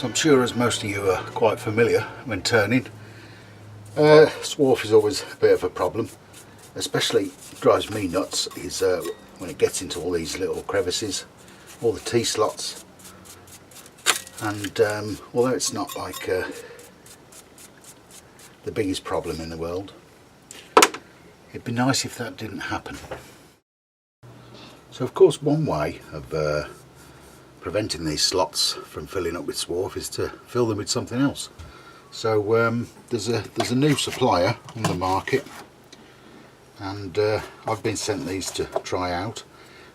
So I'm sure as most of you are quite familiar when turning, swarf is always a bit of a problem. Especially drives me nuts is when it gets into all these little crevices, all the T-slots, and although it's not like the biggest problem in the world, it'd be nice if that didn't happen. So of course one way of preventing these slots from filling up with swarf is to fill them with something else. So there's a new supplier on the market, and I've been sent these to try out.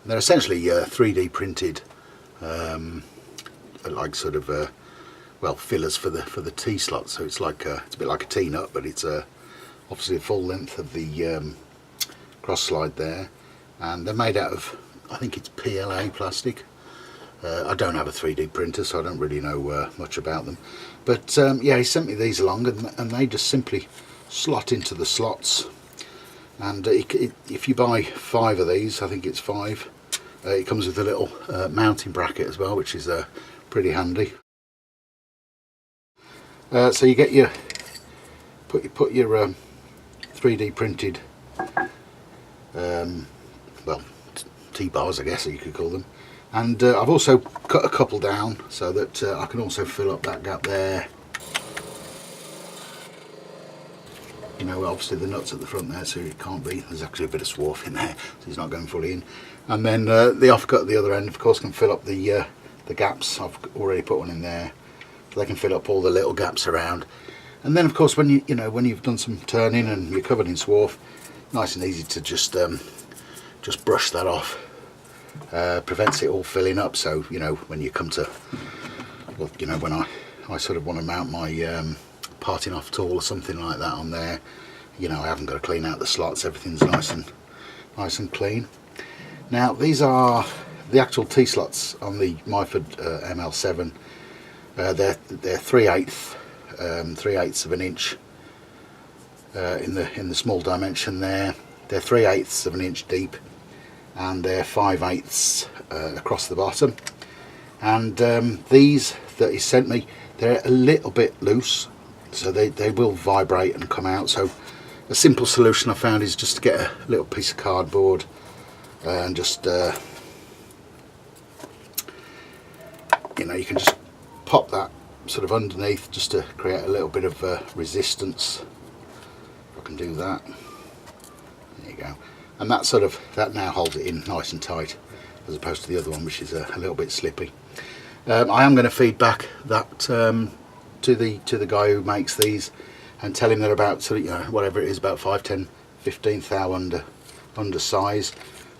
And they're essentially 3D printed, like sort of well, fillers for the T slot. So it's like it's a bit like a T-nut, but it's obviously a full length of the cross slide there, and they're made out of, I think it's PLA plastic. I don't have a 3D printer, so I don't really know much about them, but yeah, he sent me these along, and they just simply slot into the slots. And if you buy 5 of these, I think it's 5, it comes with a little mounting bracket as well, which is pretty handy. So you get your put your 3D printed well, T-bars, I guess you could call them. And I've also cut a couple down so that I can also fill up that gap there. You know, obviously the nuts at the front there, so it can't be, there's actually a bit of swarf in there, so it's not going fully in. And then the offcut at the other end, of course, can fill up the gaps. I've already put one in there, so they can fill up all the little gaps around. And then of course when when you've done some turning and you're covered in swarf, nice and easy to just brush that off. Prevents it all filling up, so when you come to, well, when I sort of want to mount my parting off tool or something like that on there, I haven't got to clean out the slots. Everything's nice and clean. Now these are the actual T-slots on the Myford ML7. They're 3/8 of an inch in the small dimension there. They're 3/8 of an inch deep, and they're 5/8 across the bottom. And these that he sent me, they're a little bit loose, so they will vibrate and come out. So a simple solution I found is just to get a little piece of cardboard and just you can just pop that sort of underneath just to create a little bit of resistance. If I can do that, there you go. And that now holds it in nice and tight, as opposed to the other one, which is a little bit slippy. I am going to feed back that to the guy who makes these, and tell him they're about whatever it is, about 5, 10, 15th thou under size.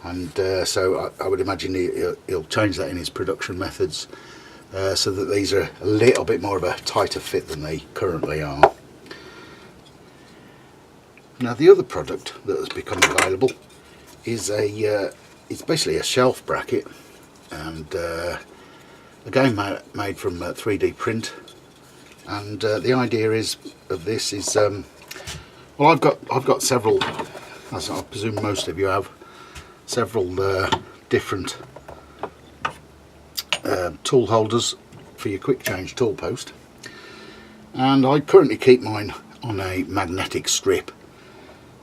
And so I would imagine he'll change that in his production methods, so that these are a little bit more of a tighter fit than they currently are. Now the other product that has become available is it's basically a shelf bracket, and again made from 3D print. And the idea of this is well, I've got several, as I presume most of you have, several different tool holders for your quick change tool post, and I currently keep mine on a magnetic strip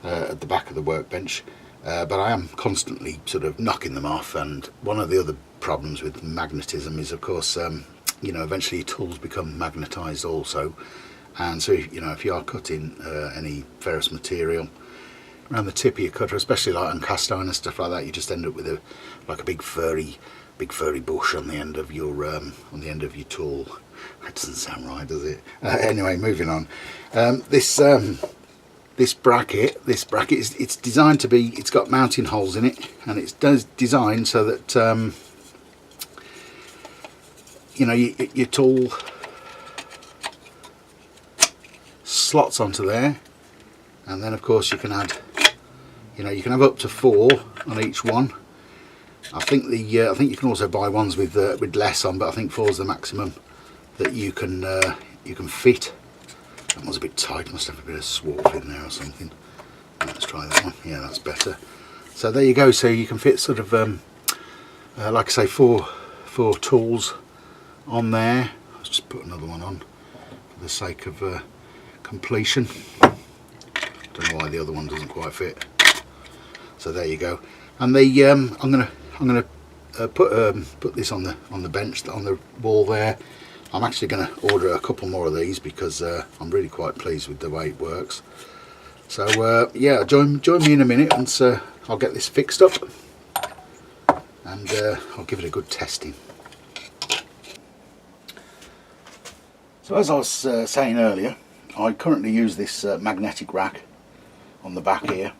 at the back of the workbench, but I am constantly sort of knocking them off. And one of the other problems with magnetism is, of course, eventually your tools become magnetized also. And so if you are cutting any ferrous material around the tip of your cutter, especially like on cast iron and stuff like that, you just end up with like a big furry bush on the end of your tool. That doesn't sound right, does it? Anyway, moving on. This bracket is, it's designed to be, it's got mounting holes in it, and it's designed so that your tool slots onto there. And then of course you can add, you can have up to 4 on each one. I think you can also buy ones with less on, but I think 4 is the maximum that you can fit. That one's a bit tight, must have a bit of swarf in there or something. Let's try that one. Yeah, that's better. So there you go. So you can fit sort of like I say, four tools on there. let's just put another one on for the sake of completion. Don't know why the other one doesn't quite fit. So there you go. And the I'm gonna put this on the bench on the wall there. I'm actually going to order a couple more of these because I'm really quite pleased with the way it works. So yeah, join me in a minute and I'll get this fixed up and I'll give it a good testing. So as I was saying earlier, I currently use this magnetic rack on the back here,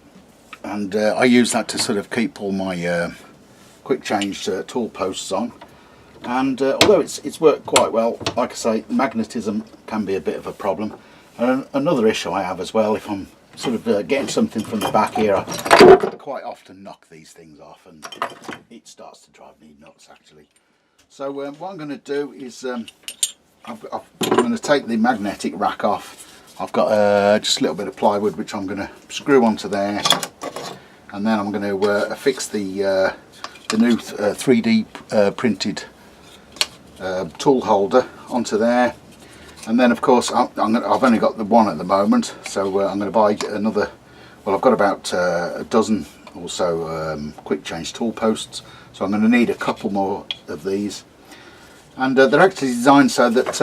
and I use that to sort of keep all my quick change tool posts on. And although it's worked quite well, like I say, magnetism can be a bit of a problem. And another issue I have as well, if I'm sort of getting something from the back here, I quite often knock these things off and it starts to drive me nuts actually. So what I'm going to do is I'm going to take the magnetic rack off. I've got just a little bit of plywood which I'm going to screw onto there, and then I'm going to affix the new 3D printed tool holder onto there. And then of course I've only got the one at the moment, so I'm going to buy another. Well, I've got about a dozen or so quick change tool posts, so I'm going to need a couple more of these. And they're actually designed so that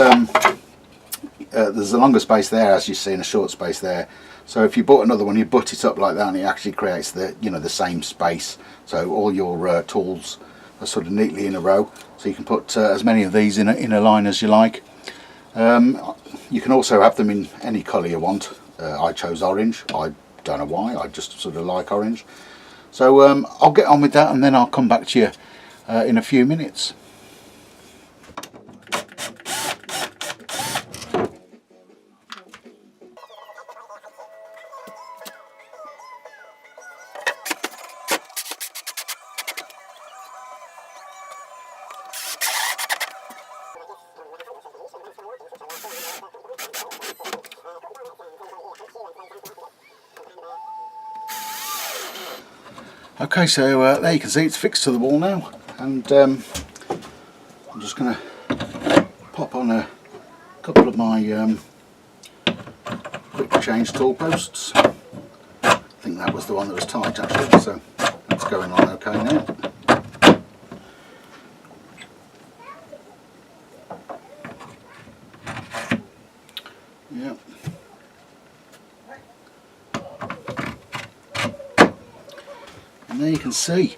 there's a longer space there, as you see, and a short space there. So if you bought another one, you butt it up like that, and it actually creates the the same space. So all your tools are sort of neatly in a row. So you can put as many of these in a line as you like. You can also have them in any colour you want. I chose orange. I don't know why. I just sort of like orange. So I'll get on with that, and then I'll come back to you in a few minutes. Okay, so there you can see it's fixed to the wall now, and I'm just going to pop on a couple of my quick change tool posts. I think that was the one that was tight actually, so that's going on okay now. Yep. And there you can see.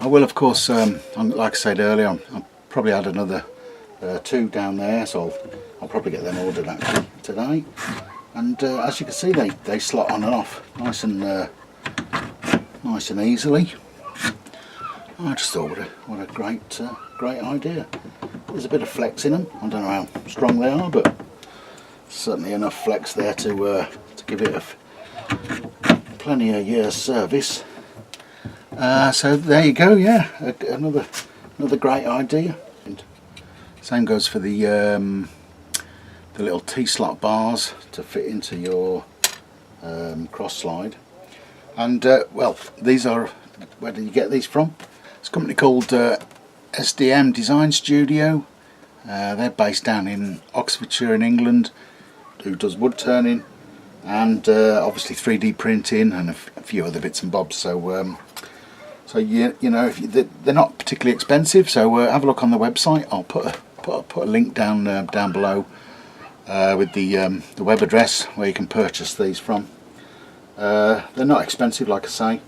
I will of course, like I said earlier, I'll probably add another two down there, so I'll probably get them ordered actually today. And as you can see, they slot on and off nice and easily. I just thought what a great idea. There's a bit of flex in them. I don't know how strong they are, but certainly enough flex there to give it plenty of years service. So there you go. Yeah, another great idea. And same goes for the little T-slot bars to fit into your cross slide. And well, these are, where did you get these from? It's a company called SDM Design Studio. They're based down in Oxfordshire in England, who does wood turning and obviously 3D printing and a few other bits and bobs. So so you know, they're not particularly expensive, so have a look on the website. I'll put a link down below with the web address where you can purchase these from. They're not expensive, like I say,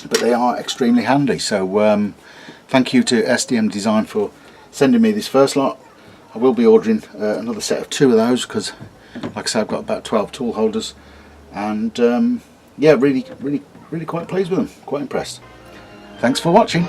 but they are extremely handy. So thank you to SDM Design for sending me this first lot. I will be ordering another set of 2 of those because, like I say, I've got about 12 tool holders, and yeah, really quite pleased with them, quite impressed. Thanks for watching.